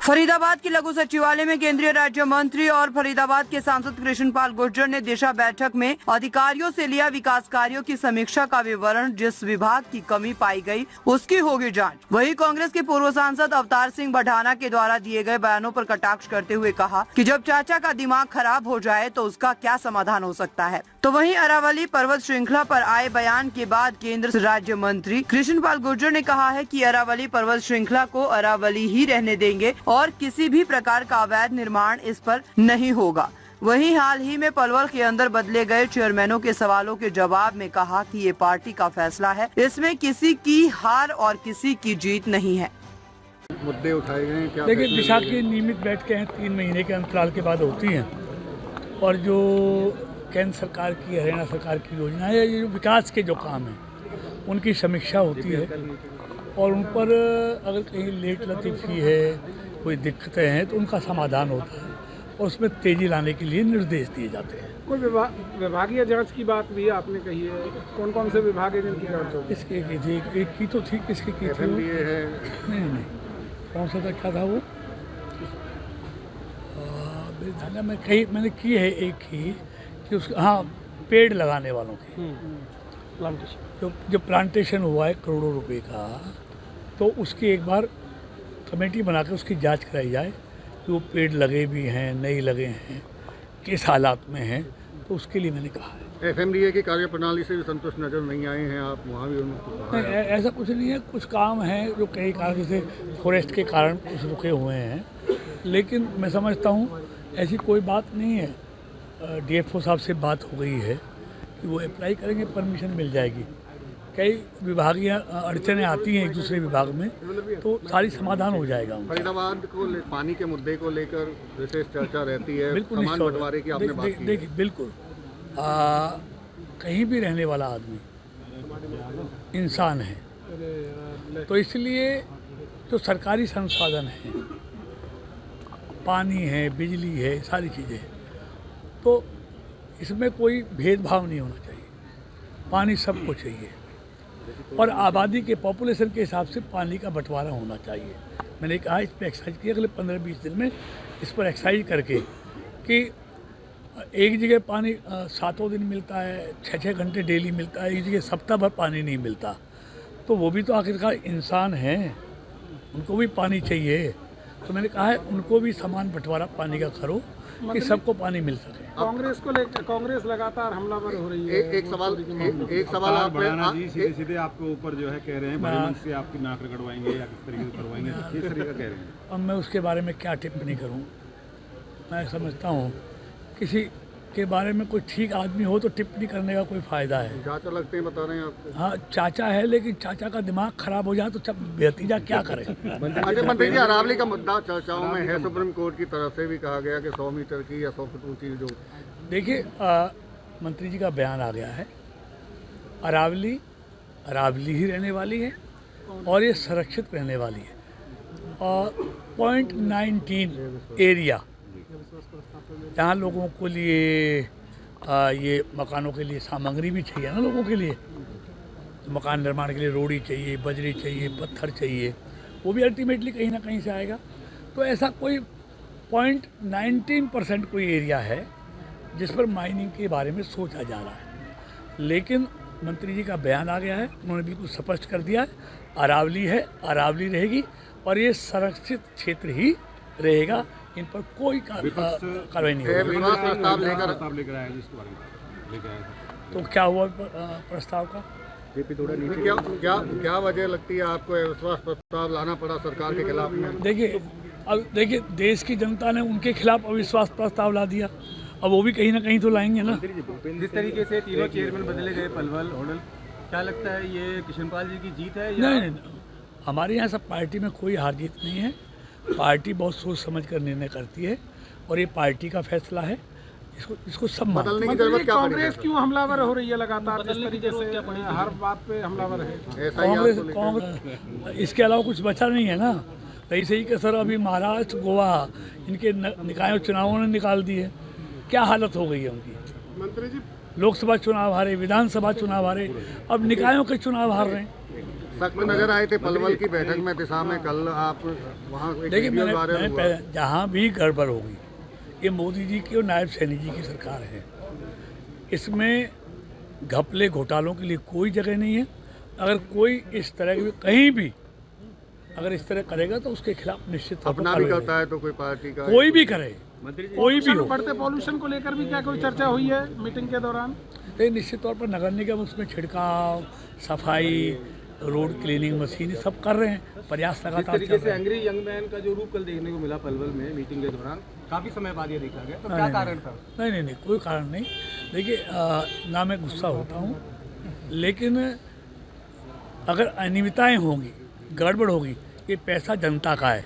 फरीदाबाद के लघु सचिवालय में केंद्रीय राज्य मंत्री और फरीदाबाद के सांसद कृष्णपाल गुर्जर ने दिशा बैठक में अधिकारियों से लिया विकास कार्यों की समीक्षा का विवरण। जिस विभाग की कमी पाई गई उसकी होगी जांच। वहीं कांग्रेस के पूर्व सांसद अवतार सिंह बढ़ाना के द्वारा दिए गए बयानों पर कटाक्ष करते हुए कहा कि जब चाचा का दिमाग खराब हो जाए तो उसका क्या समाधान हो सकता है। तो वहीं अरावली पर्वत श्रृंखला पर आए बयान के बाद केंद्र राज्य मंत्री कृष्णपाल गुर्जर ने कहा है कि अरावली पर्वत श्रृंखला को अरावली ही रहने देंगे और किसी भी प्रकार का अवैध निर्माण इस पर नहीं होगा। वहीं हाल ही में पलवल के अंदर बदले गए चेयरमैनों के सवालों के जवाब में कहा कि ये पार्टी का फैसला है, इसमें किसी की हार और किसी की जीत नहीं है। मुद्दे उठाए गए क्या? देखिए, दिशा की नियमित बैठकें 3 महीने के अंतराल के बाद होती हैं और जो केंद्र सरकार की, हरियाणा सरकार की योजना है, ये जो विकास के जो काम हैं उनकी समीक्षा होती है और उन पर अगर कहीं लेट लतीफ़ी है, कोई दिक्कतें हैं तो उनका समाधान होता है और उसमें तेज़ी लाने के लिए निर्देश दिए जाते हैं। कोई विभागीय जांच की बात भी आपने कही है, कौन कौन से विभाग है जिनकी जांच होगी? किसकी की थी? एक की तो थी, किसकी की थी? नहीं, कौन सा था, क्या था वो? मैंने की है एक ही कि उसका, हाँ, पेड़ लगाने वालों की प्लांटेशन, जो प्लांटेशन हुआ है करोड़ों रुपए का, तो उसकी एक बार कमेटी बनाकर उसकी जांच कराई जाए कि वो पेड़ लगे भी हैं, नहीं लगे हैं, किस हालात में हैं, तो उसके लिए मैंने कहा है। एफएमडीए की कार्यप्रणाली से भी संतुष्ट नजर नहीं आए हैं आप? वहाँ भी उनको ऐसा कुछ नहीं है, कुछ काम हैं जो कई कारण, जैसे फॉरेस्ट के कारण कुछ रुके हुए हैं, लेकिन मैं समझता हूँ ऐसी कोई बात नहीं है। डीएफओ साहब से बात हो गई है कि वो अप्लाई करेंगे, परमिशन मिल जाएगी। कई विभागीय अड़चनें आती हैं एक दूसरे विभाग में, तो सारी समाधान हो जाएगा। फरीदाबाद को पानी के मुद्दे को लेकर विशेष चर्चा रहती है, बिल्कुल समान बंटवारे की आपने बात की। देखिए, बिल्कुल कहीं भी रहने वाला आदमी इंसान है, तो इसलिए जो सरकारी संसाधन हैं, पानी है, बिजली है, सारी चीज़ें, तो इसमें कोई भेदभाव नहीं होना चाहिए। पानी सबको चाहिए और आबादी के, पॉपुलेशन के हिसाब से पानी का बंटवारा होना चाहिए। मैंने कहा इस पर एक्सरसाइज की, अगले 15-20 दिन में इस पर एक्सरसाइज करके कि एक जगह पानी 7 दिन मिलता है, 6-6 घंटे डेली मिलता है, एक जगह सप्ताह भर पानी नहीं मिलता, तो वो भी तो आखिरकार इंसान हैं, उनको भी पानी चाहिए। तो मैंने कहा है उनको भी समान बंटवारा पानी का करो कि सबको पानी मिल सके। कांग्रेस को लेकर कांग्रेस लगातार हमलावर हो रही है। एक सवाल आप सीधे आपके ऊपर जो है कह रहे हैं, बड़े से आपकी नाक रगड़वाएंगे या किस तरीके से करवाएंगे, किस तरीके का कह रहे हैं? अब मैं उसके बारे में क्या टिप्पणी करूं? मैं समझता हूं किसी के बारे में कोई ठीक आदमी हो तो टिप्पणी करने का कोई फ़ायदा है। चाचा लगते हैं, बता रहे हैं आपको। हाँ, चाचा है, लेकिन चाचा का दिमाग खराब हो जाए तो भतीजा क्या करे? अच्छा मंत्री जी, अरावली का मुद्दा चर्चाओं में है, सुप्रीम कोर्ट की तरफ से भी कहा गया कि 100 मीटर की या 100 फुट ऊंची जो, देखिए, मंत्री जी का बयान आ गया है, अरावली ही रहने वाली है और ये संरक्षित रहने वाली है। और 0.19 एरिया जहाँ लोगों को लिए ये मकानों के लिए सामग्री भी चाहिए ना, लोगों के लिए तो मकान निर्माण के लिए रोड़ी चाहिए, बजरी चाहिए, पत्थर चाहिए, वो भी अल्टीमेटली कहीं ना कहीं से आएगा। तो ऐसा कोई 0.19% कोई एरिया है जिस पर माइनिंग के बारे में सोचा जा रहा है, लेकिन मंत्री जी का बयान आ गया है, उन्होंने बिल्कुल स्पष्ट कर दिया है, अरावली है, अरावली रहेगी और ये संरक्षित क्षेत्र ही रहेगा, इन पर कोई कार्रवाई नहीं होगी। तो क्या हुआ प्रस्ताव का? क्या वजह लगती है आपको अविश्वास प्रस्ताव लाना पड़ा सरकार के खिलाफ में? देखिए, देश की जनता ने उनके खिलाफ अविश्वास प्रस्ताव ला दिया, अब वो भी कहीं ना कहीं तो लाएंगे ना। जिस तरीके से तीनों चेयरमैन बदले गए पलवल होडल, क्या लगता है ये कृष्णपाल जी की जीत है? नहीं, हमारे यहाँ सब पार्टी में कोई हार जीत नहीं है। पार्टी बहुत सोच समझ कर निर्णय करती है और ये पार्टी का फैसला है, इसको सब बदलने की जरूरत क्या? कांग्रेस क्यों हमलावर हो रही है लगातार, जिस तरीके से हर बात पे हमलावर है कांग्रेस? इसके अलावा कुछ बचा नहीं है ना। रही सही के सर, अभी महाराष्ट्र, गोवा, इनके निकायों चुनावों ने निकाल दिए, क्या हालत हो गई है उनकी। मंत्री जी, लोकसभा चुनाव हारे, विधानसभा चुनाव हारे, अब निकायों के चुनाव हार रहे हैं। सख्त नजर आए थे पलवल की बैठक में दिशा में कल आप वहाँ देखिए मैंने जहाँ भी गड़बड़ होगी, ये मोदी जी की और नायब सैनी जी की सरकार है, इसमें घपले घोटालों के लिए कोई जगह नहीं है। अगर कोई इस तरह की कहीं भी अगर इस तरह करेगा तो उसके खिलाफ निश्चित तौर पर अपना भी करता है तो कोई पार्टी का कोई भी करे, कोई भी हो। बढ़ते पॉल्यूशन को लेकर भी क्या कोई चर्चा हुई है मीटिंग के दौरान? तो निश्चित तौर पर नगर निगम उसमें छिड़काव, सफाई, रोड क्लीनिंग मशीन सब कर रहे हैं, प्रयास लगातार चल तरीके से रहे हैं। एंग्री यंग मैन का जो रूप कल देखने को मिला पलवल में मीटिंग के दौरान, काफी समय बाद ये देखा गया, तो क्या कारण था? नहीं, कोई कारण नहीं। देखिए ना मैं गुस्सा होता हूँ, लेकिन अगर अनियमितताएं होंगी, गड़बड़ होगी, ये पैसा जनता का है,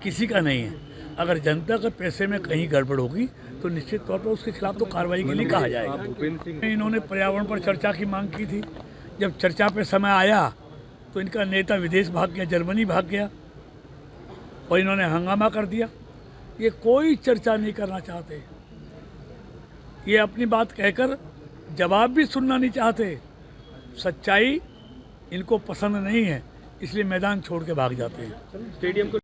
किसी का नहीं है। अगर जनता के पैसे में कहीं गड़बड़ होगी तो निश्चित तौर पर उसके खिलाफ तो कार्रवाई के लिए कहा जाएगा। इन्होंने पर्यावरण पर चर्चा की मांग की थी, जब चर्चा पे समय आया तो इनका नेता विदेश भाग गया, जर्मनी भाग गया और इन्होंने हंगामा कर दिया। ये कोई चर्चा नहीं करना चाहते, ये अपनी बात कहकर जवाब भी सुनना नहीं चाहते। सच्चाई इनको पसंद नहीं है, इसलिए मैदान छोड़ के भाग जाते हैं। स्टेडियम को